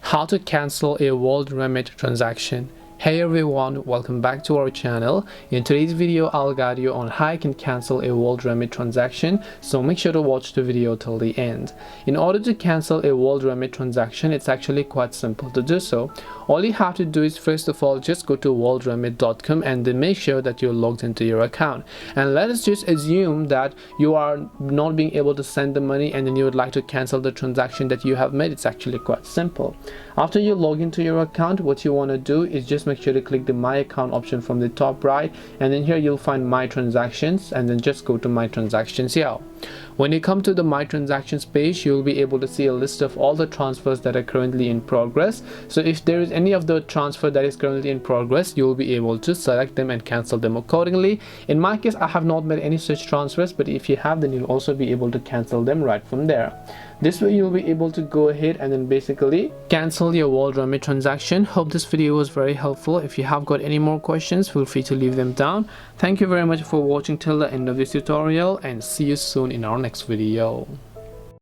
How to cancel a WorldRemit transaction. Hey everyone, welcome back to our channel. In today's video, I'll guide you on how you can cancel a WorldRemit transaction, so make sure to watch the video till the end. In order to cancel a WorldRemit transaction, it's actually quite simple to do so. All you have to do is first of all just go to worldremit.com and then make sure that you're logged into your account. And let us just assume that you are not being able to send the money and then you would like to cancel the transaction that you have made. It's actually quite simple. After you log into your account, what you want to do is just make sure to click the My Account option from the top right, and then here you'll find My Transactions, and then just go to My Transactions here. When you come to the My Transactions page, you'll be able to see a list of all the transfers that are currently in progress. So if there is any of the transfer that is currently in progress, you'll be able to select them and cancel them accordingly. In my case, I have not made any such transfers, but if you have, then you'll also be able to cancel them right from there. This way you'll be able to go ahead and then basically cancel your WorldRemit transaction. Hope this video was very helpful. If you have got any more questions, feel free to leave them down. Thank you very much for watching till the end of this tutorial, and see you soon in our next video.